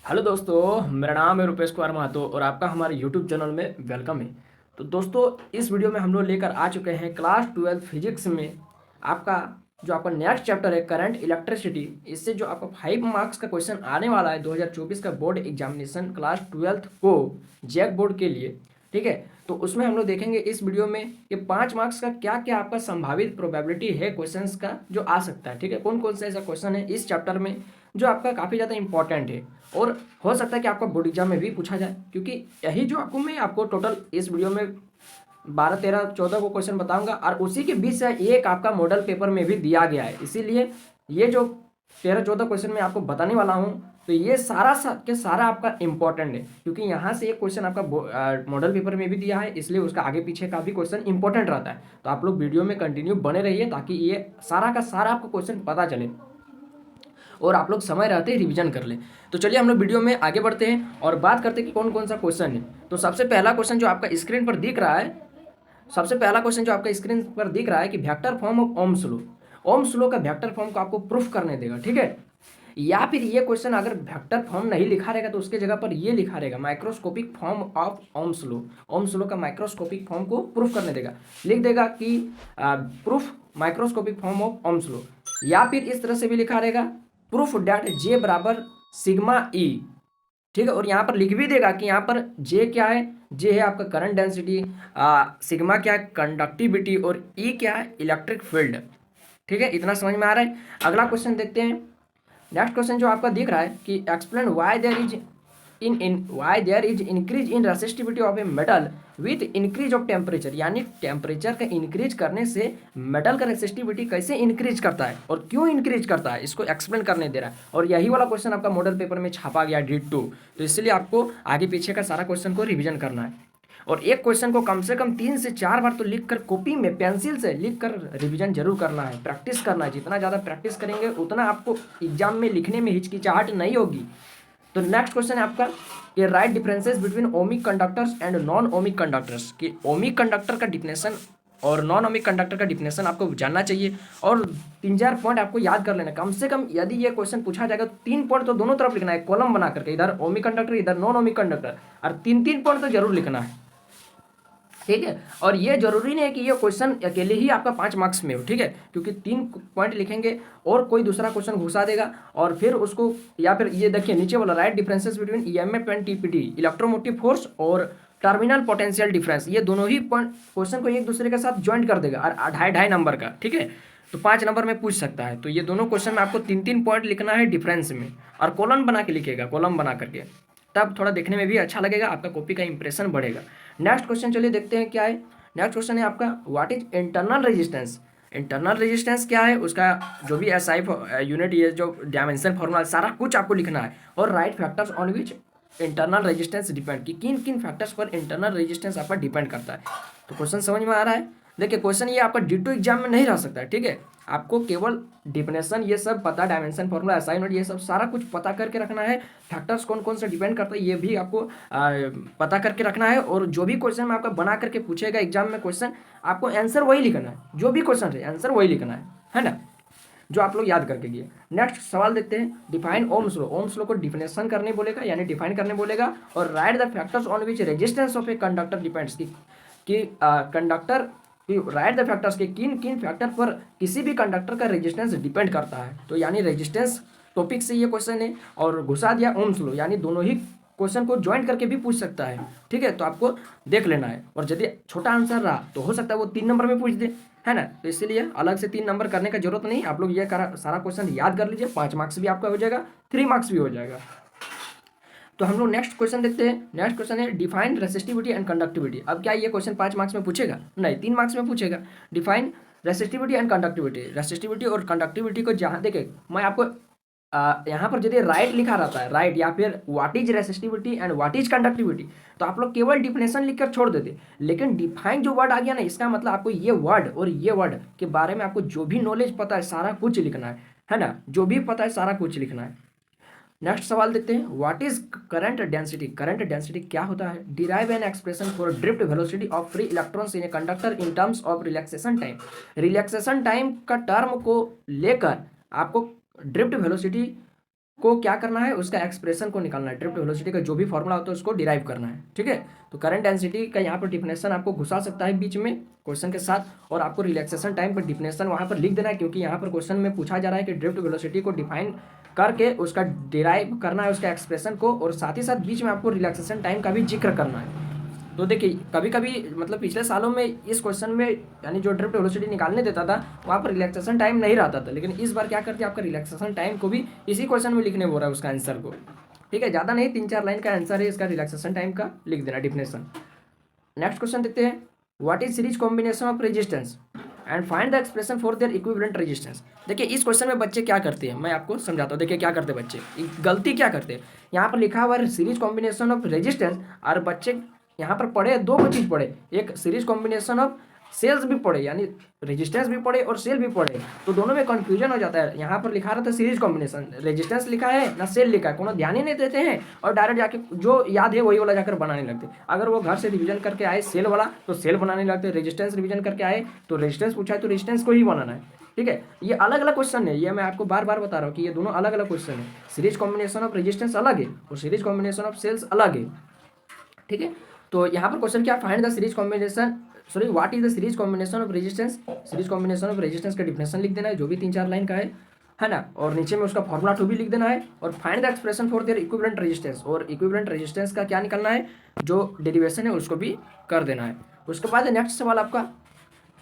Hello दोस्तों, मेरा नाम है रुपेश कुमार महतो और आपका हमारे यूट्यूब चैनल में वेलकम है। तो दोस्तों, इस वीडियो में हम लोग लेकर आ चुके हैं क्लास 12 फिजिक्स में आपका जो आपका नेक्स्ट चैप्टर है करंट इलेक्ट्रिसिटी। इससे जो आपका 5 मार्क्स का क्वेश्चन आने वाला है 2024 का बोर्ड एग्जामिनेशन क्लास 12 को जैक बोर्ड के लिए। ठीक है, तो उसमें हम लोग देखेंगे इस वीडियो में कि 5 मार्क्स का क्या क्या आपका संभावित प्रोबेबिलिटी है क्वेश्चंस का जो आ सकता है। ठीक है, कौन कौन सा ऐसा क्वेश्चन है इस चैप्टर में जो आपका काफ़ी ज़्यादा इंपॉर्टेंट है और हो सकता है कि आपका बोर्ड एग्जाम में भी पूछा जाए, क्योंकि यही जो मैं आपको टोटल इस वीडियो में 12 13 14 को क्वेश्चन बताऊंगा और उसी के बीच से एक आपका मॉडल पेपर में भी दिया गया है। इसीलिए ये जो 13 14 क्वेश्चन मैं आपको बताने वाला हूँ, तो ये सारा आपका इंपॉर्टेंट है, क्योंकि यहाँ से एक क्वेश्चन आपका मॉडल पेपर में भी दिया है, इसलिए उसका आगे पीछे का भी क्वेश्चन इंपॉर्टेंट रहता है। तो आप लोग वीडियो में कंटिन्यू बने रहिए ताकि ये सारा का सारा आपको क्वेश्चन पता चले और आप लोग समय रहते ही रिवीजन कर ले। तो चलिए हम लोग वीडियो में आगे बढ़ते हैं और बात करते हैं कि कौन कौन सा क्वेश्चन है। तो सबसे पहला क्वेश्चन जो आपका स्क्रीन पर दिख रहा है, सबसे पहला क्वेश्चन जो आपका स्क्रीन पर दिख रहा है कि vector form of Ohm's law. Ohm's law का वेक्टर फॉर्म को आपको प्रूफ करने देगा। ठीक है, या फिर ये क्वेश्चन अगर वेक्टर फॉर्म नहीं लिखा रहेगा तो उसके जगह पर ये लिखा रहेगा microscopic form of Ohm's law. Ohm's law का माइक्रोस्कोपिक फॉर्म को प्रूफ करने देगा, लिख देगा कि proof microscopic form of Ohm's law, या फिर इस तरह से भी लिखा रहेगा प्रूफ डेट जे बराबर सिग्मा ई। ठीक है, और यहाँ पर लिख भी देगा कि यहाँ पर जे क्या है, जे है आपका करंट डेंसिटी, सिग्मा क्या है कंडक्टिविटी, और ई क्या है इलेक्ट्रिक फील्ड। ठीक है, इतना समझ में आ रहा है। अगला क्वेश्चन देखते हैं। नेक्स्ट क्वेश्चन जो आपका दिख रहा है कि explain why there is increase in resistivity of a metal with increase of temperature, यानी टेम्परेचर का इंक्रीज करने से मेटल का रेसिस्टिविटी कैसे इंक्रीज करता है और क्यों इंक्रीज करता है, इसको एक्सप्लेन करने दे रहा है। और यही वाला क्वेश्चन आपका मॉडल पेपर में छापा गया D2, तो इसलिए आपको आगे पीछे का सारा क्वेश्चन को रिविजन करना है और एक क्वेश्चन को कम से कम 3 से 4 बार तो लिख कर कॉपी में पेंसिल से लिख कर रिविजन जरूर करना है, प्रैक्टिस करना है। जितना ज़्यादा प्रैक्टिस करेंगे उतना आपको एग्जाम में लिखने में हिचकिचाहट नहीं होगी। तो नेक्स्ट क्वेश्चन है आपका ये right differences between ohmic conductors and non ohmic conductors, कि ओमिक कंडक्टर का डिफिनेशन और नॉन ओमिक कंडक्टर का डिफिनेशन आपको जानना चाहिए और 3 4 पॉइंट आपको याद कर लेना कम से कम। यदि ये क्वेश्चन पूछा जाएगा तो 3 पॉइंट तो दोनों तरफ लिखना है, कॉलम बना करके, इधर ओमिक कंडक्टर इधर नॉन ओमिक कंडक्टर, और 3 3 पॉइंट तो जरूर लिखना है। ठीक है, और ये जरूरी नहीं है कि ये क्वेश्चन अकेले ही आपका 5 मार्क्स में हो। ठीक है, क्योंकि 3 पॉइंट लिखेंगे और कोई दूसरा क्वेश्चन घुसा देगा और फिर उसको, या फिर ये देखिए नीचे वाला right differences between EMF and TPT electromotive force और टर्मिनल पोटेंशियल डिफरेंस, ये दोनों ही पॉइंट क्वेश्चन को एक दूसरे के साथ ज्वाइन कर देगा और 2.5 नंबर का। ठीक है, तो 5 नंबर में पूछ सकता है। तो ये दोनों क्वेश्चन में आपको 3 3 पॉइंट लिखना है डिफरेंस में, और कॉलम बना के लिखेगा, कॉलम बना करके, तब थोड़ा देखने में भी अच्छा लगेगा, आपका कॉपी का इंप्रेशन बढ़ेगा। नेक्स्ट क्वेश्चन चलिए देखते हैं क्या है। नेक्स्ट क्वेश्चन है आपका what is internal resistance. Internal resistance क्या है, उसका जो भी एसआई यूनिट, ये जो डायमेंशन फॉर्मूला सारा कुछ आपको लिखना है, और right factors on which internal resistance depend, कि किन किन फैक्टर्स पर इंटरनल रेजिस्टेंस आपका डिपेंड करता है। तो क्वेश्चन समझ में आ रहा है। देखिए क्वेश्चन ये आपका D2 एग्जाम में नहीं रह सकता है। ठीक है, आपको केवल डिफिनेशन ये सब पता, डायमेंशन फॉर्मूला एसआई यूनिट ये सब सारा कुछ पता करके रखना है। फैक्टर्स कौन कौन से डिपेंड करता है ये भी आपको पता करके रखना है, और जो भी क्वेश्चन में आपका बना करके पूछेगा एग्जाम में क्वेश्चन, आपको आंसर वही लिखना है, जो भी क्वेश्चन है आंसर वही लिखना है ना, जो आप लोग याद करके गए। नेक्स्ट सवाल देखते हैं। Define Ohm's law. Ohm's law को डिफिनेशन करने बोलेगा, यानी डिफाइन करने बोलेगा, और right the factors on which resistance of a conductor depends, कि कंडक्टर, राइट द फैक्टर्स के किन किन फैक्टर पर किसी भी कंडक्टर का रेजिस्टेंस डिपेंड करता है। तो यानी रेजिस्टेंस टॉपिक से ये क्वेश्चन है, और घुसा दिया ओम्स लॉ, यानी दोनों ही क्वेश्चन को ज्वाइन करके भी पूछ सकता है। ठीक है, तो आपको देख लेना है, और यदि छोटा आंसर रहा तो हो सकता है वो 3 नंबर में पूछ दे, है ना। तो इसीलिए अलग से 3 नंबर करने का जरूरत नहीं, आप लोग ये सारा क्वेश्चन याद कर लीजिए, 5 मार्क्स भी आपका हो जाएगा, 3 मार्क्स भी हो जाएगा। तो हम लोग नेक्स्ट क्वेश्चन देखते हैं। नेक्स्ट क्वेश्चन है डिफाइन रेसिस्टिविटी एंड कंडक्टिविटी। अब क्या ये क्वेश्चन 5 मार्क्स में पूछेगा? नहीं, 3 मार्क्स में पूछेगा। Define resistivity and conductivity. Resistivity और कंडक्टिविटी को जहाँ देखे, मैं आपको यहाँ पर यदि राइट लिखा रहता है, राइट, या फिर what is resistivity and what is conductivity, तो आप लोग केवल डिफिनेशन लिखकर छोड़ देते। लेकिन डिफाइन जो वर्ड आ गया ना, इसका मतलब आपको ये वर्ड और ये वर्ड के बारे में आपको जो भी नॉलेज पता है सारा कुछ लिखना है ना, जो भी पता है सारा कुछ लिखना है। नेक्स्ट सवाल देखते हैं। What is current density. Current density क्या होता है? Derive an expression for drift velocity of free electrons in a conductor in terms of relaxation time. Relaxation time का टर्म को लेकर आपको ड्रिफ्ट वेलोसिटी को क्या करना है, उसका एक्सप्रेशन को निकालना है, ड्रिफ्ट वेलोसिटी का जो भी फॉर्मूला होता है उसको डिराइव करना है। ठीक है, तो करंट डेंसिटी का यहाँ पर डिफिनेशन आपको घुसा सकता है बीच में क्वेश्चन के साथ, और आपको रिलैक्सेशन टाइम पर डिफिनेशन वहाँ पर लिख देना है, क्योंकि यहाँ पर क्वेश्चन में पूछा जा रहा है कि ड्रिफ्ट वेलोसिटी को डिफाइन करके उसका डिराइव करना है उसका एक्सप्रेशन को, और साथ ही साथ बीच में आपको रिलैक्सेशन टाइम का भी जिक्र करना है। तो देखिए कभी कभी मतलब पिछले सालों में इस क्वेश्चन में यानी जो ड्रिफ्ट वेलोसिटी निकालने देता था वहाँ पर रिलैक्सेशन टाइम नहीं रहता था, लेकिन इस बार क्या करते हैं आपका रिलैक्सेशन टाइम को भी इसी क्वेश्चन में लिखने बोल रहा है उसका आंसर को। ठीक है, ज़्यादा नहीं, 3-4 लाइन का आंसर है इसका, रिलैक्सेशन टाइम का लिख देना डिफिनेशन। नेक्स्ट क्वेश्चन देखते हैं, what is series combination of resistance and find the expression for their equivalent resistance. देखिए इस क्वेश्चन में बच्चे क्या करते हैं मैं आपको समझाता हूँ। देखिए क्या करते हैं बच्चे, गलती क्या करते हैं, यहाँ पर लिखा हुआ है सीरीज कॉम्बिनेशन ऑफ रेजिस्टेंस, और बच्चे यहाँ पर पढ़े दो चीज़ पढ़े, एक सीरीज कॉम्बिनेशन ऑफ सेल्स भी पढ़े यानी रेजिस्टेंस भी पढ़े और सेल भी पढ़े, तो दोनों में कंफ्यूजन हो जाता है। यहाँ पर लिखा रहता है सीरीज कॉम्बिनेशन, रेजिस्टेंस लिखा है ना सेल लिखा है, कोनो ध्यान ही नहीं देते हैं और डायरेक्ट जाके जो याद है वही वाला जाकर बनाने लगते। अगर वो घर से रिवीजन करके आए सेल वाला तो सेल बनाने लगते, रेजिस्टेंस रिवीजन करके आए तो रेजिस्टेंस पूछा है तो रेजिस्टेंस को ही बनाना है। ठीक है, ये अलग अलग क्वेश्चन है, ये मैं आपको बार बार बता रहा हूँ कि ये दोनों अलग अलग क्वेश्चन है। सीरीज कॉम्बिनेशन ऑफ रेजिस्टेंस अलग है और सीरीज कॉम्बिनेशन ऑफ सेल्स अलग है। ठीक है, तो यहाँ पर क्वेश्चन क्या, find the series combination, sorry what is the series combination of resistance. Series combination of resistance का डिफिनेशन लिख देना है जो भी 3-4 लाइन का है ना, और नीचे में उसका फॉर्मूला टू भी लिख देना है, और find the expression for their equivalent resistance, और इक्विवेलेंट रेजिस्टेंस का क्या निकालना है जो डेरिवेशन है उसको भी कर देना है। उसके बाद नेक्स्ट सवाल आपका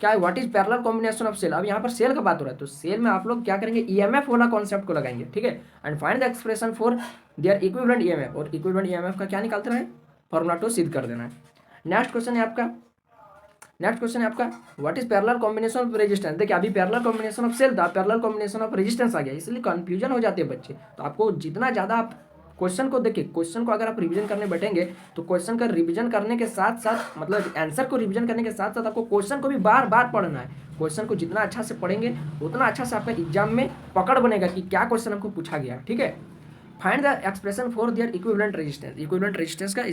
क्या है, what is parallel combination of cell. अब यहाँ पर सेल का बात हो रहा है तो सेल में आप लोग क्या करेंगे, ईएमएफ वाला कॉन्सेप्ट को लगाएंगे। ठीक है, and find the expression for their equivalent EMF, और इक्विवेलेंट ईएमएफ का क्या निकालते हैं, फॉर्मूला टू सिद्ध कर देना है। नेक्स्ट क्वेश्चन है आपका what is parallel combination of resistance. देखिए अभी पैरेलल कॉम्बिनेशन ऑफ सेल था, पैरेलल कॉम्बिनेशन ऑफ रेजिस्टेंस आ गया, इसलिए कंफ्यूजन हो जाते हैं बच्चे। तो आपको जितना ज़्यादा आप क्वेश्चन को देखिए, क्वेश्चन को अगर आप रिवीजन करने बैठेंगे तो क्वेश्चन का रिवीजन करने के साथ साथ मतलब आंसर को रिवीजन करने के साथ साथ आपको क्वेश्चन को भी बार बार पढ़ना है। क्वेश्चन को जितना अच्छा से पढ़ेंगे उतना अच्छा से आपका एग्जाम में पकड़ बनेगा कि क्या क्वेश्चन आपको पूछा गया। ठीक है, find the expression for their equivalent resistance, equivalent resistance का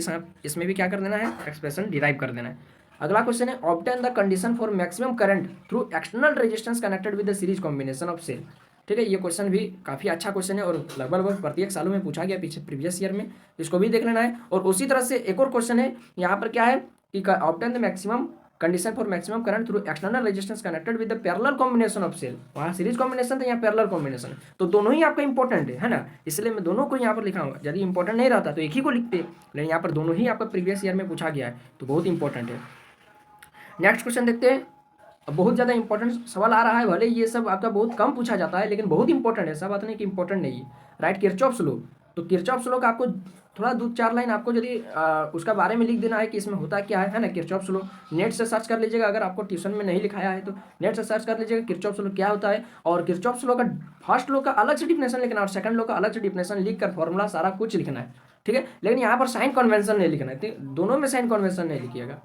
इसमें भी क्या कर देना है, एक्सप्रेशन डिराइव कर देना है। अगला क्वेश्चन है, obtain the condition for maximum current through external resistance connected with the series combination of cell. ठीक है, ये क्वेश्चन भी काफ़ी अच्छा क्वेश्चन है और लगभग प्रत्येक सालों में पूछा गया पीछे प्रीवियस ईयर में, इसको भी देख लेना है। और उसी तरह से एक और क्वेश्चन है यहाँ पर क्या है कि obtain the maximum condition for maximum current through external resistance connected with the parallel combination of cell. वहाँ सीरीज कॉम्बिनेशन था, यहाँ पैरेलल कॉम्बिनेशन, तो दोनों ही आपका इंपॉर्टेंट है ना, इसलिए मैं दोनों को यहाँ पर लिखा हूँ। यदि इंपॉर्टेंट नहीं रहता तो एक ही को लिखते, लेकिन यहाँ पर दोनों ही आपका प्रीवियस ईयर में पूछा गया है तो बहुत इंपॉर्टेंट है। नेक्स्ट क्वेश्चन देखते हैं, बहुत ज़्यादा इंपॉर्टेंट सवाल आ रहा है, भले ये सब आपका बहुत कम पूछा जाता है लेकिन बहुत इंपॉर्टेंट है, सब बात नहीं कि इंपॉर्टेंट नहीं है। राइट, किरचॉफ्स लॉ, तो किरचॉफ्स लॉ का आपको थोड़ा 2-4 लाइन आपको यदि उसका बारे में लिख देना है कि इसमें होता क्या है ना। किरचॉफ्स लॉ नेट से सर्च कर लीजिएगा, अगर आपको ट्यूशन में नहीं लिखाया है तो नेट से सर्च कर लीजिएगा किरचॉफ्स लॉ क्या होता है। और किरचॉफ्स लॉ का फर्स्ट लॉ का अलग से डिफिनेशन लिखना और सेकंड लॉ का अलग से डिफिनेशन लिख कर फॉर्मूला सारा कुछ लिखना है। ठीक है, लेकिन यहाँ पर साइन कन्वेंशन नहीं लिखना है, दोनों में साइन कन्वेंशन नहीं लिखिएगा,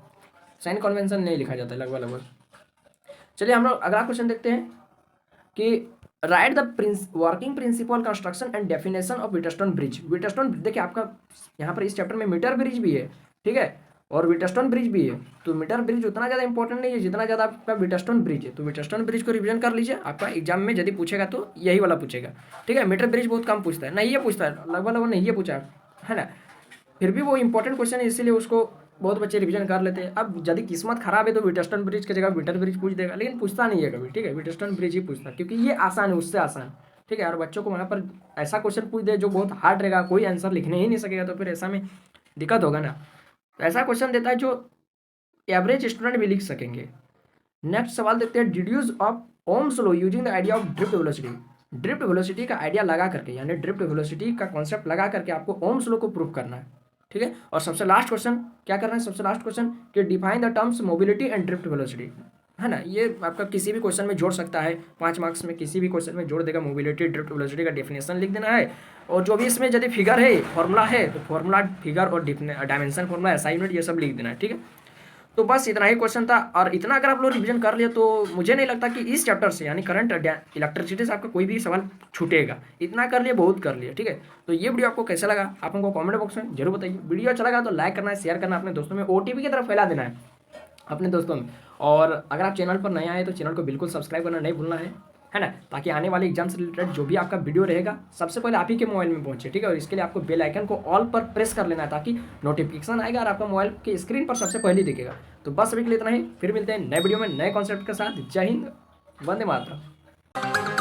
साइन कन्वेंशन नहीं लिखा जाता है लगभग। चलिए हम लोग अगला क्वेश्चन देखते हैं कि right the working principle construction and definition of Wheatstone bridge. Wheatstone देखिए आपका यहाँ पर इस चैप्टर में मीटर ब्रिज भी है, ठीक है, और व्हीटस्टोन ब्रिज भी है। तो मीटर ब्रिज उतना ज़्यादा इंपॉर्टेंट नहीं है जितना ज़्यादा आपका व्हीटस्टोन ब्रिज है, तो व्हीटस्टोन ब्रिज को रिवीजन कर लीजिए, आपका एग्जाम में यदि पूछेगा तो यही वाला पूछेगा। ठीक है, मीटर ब्रिज बहुत कम पूछता है, नहीं ये पूछता है लगभग नहीं ये पूछा है ना, फिर भी वो इंपॉर्टेंट क्वेश्चन है इसीलिए उसको बहुत बच्चे रिवीजन कर लेते हैं। अब यदि किस्मत खराब है तो व्हीटस्टोन ब्रिज की जगह मीटर ब्रिज पूछ देगा, लेकिन पूछता नहीं है कभी। ठीक है, व्हीटस्टोन ब्रिज ही पूछता है क्योंकि ये आसान है, उससे आसान। ठीक है, और बच्चों को वहाँ पर ऐसा क्वेश्चन पूछ दे जो बहुत हार्ड रहेगा, कोई आंसर लिखने ही नहीं सकेगा, तो फिर ऐसा में दिक्कत होगा ना। ऐसा क्वेश्चन देता है जो एवरेज स्टूडेंट भी लिख सकेंगे। नेक्स्ट सवाल देखते हैं, deduce of Ohm's law using the idea of drift velocity. Drift velocity का आइडिया लगा करके यानी ड्रिफ्ट वेलोसिटी का कॉन्सेप्ट लगा करके आपको ओम्स लॉ को प्रूव करना है। ठीक है, और सबसे लास्ट क्वेश्चन क्या करना है, सबसे लास्ट क्वेश्चन कि define the terms mobility and drift velocity, है ना। ये आपका किसी भी क्वेश्चन में जोड़ सकता है, 5 मार्क्स में किसी भी क्वेश्चन में जोड़ देगा। मोबिलिटी ड्रिफ्ट वेलोसिटी का डेफिनेशन लिख देना है, और जो भी इसमें यदि फिगर है फॉर्मूला है तो फॉर्मूला फिगर और डायमेंशन फॉर्मूला असाइनमेंट ये सब लिख देना है। ठीक है, तो बस इतना ही क्वेश्चन था, और इतना अगर आप लोग रिवीजन कर लिए तो मुझे नहीं लगता कि इस चैप्टर से यानी करंट इलेक्ट्रिसिटी से आपका कोई भी सवाल छूटेगा। इतना कर लिए, बहुत कर लिए। ठीक है, तो ये वीडियो आपको कैसा लगा आप हमको कमेंट बॉक्स में जरूर बताइए। वीडियो अच्छा लगा तो लाइक करना है, शेयर करना, अपने दोस्तों में ओटीपी की तरफ फैला देना है अपने दोस्तों में। और अगर आप चैनल पर नए आए तो चैनल को बिल्कुल सब्सक्राइब करना नहीं भूलना है है ना, ताकि आने वाले एग्जाम से रिलेटेड जो भी आपका वीडियो रहेगा सबसे पहले आप ही के मोबाइल में पहुंचे, ठीक है। और इसके लिए आपको बेल आइकन को ऑल पर प्रेस कर लेना है ताकि नोटिफिकेशन आएगा और आपका मोबाइल की स्क्रीन पर सबसे पहले दिखेगा। तो बस अभी के लिए इतना ही, फिर मिलते हैं नए वीडियो में नए कॉन्सेप्ट के साथ। जय हिंद, वंदे मातरम।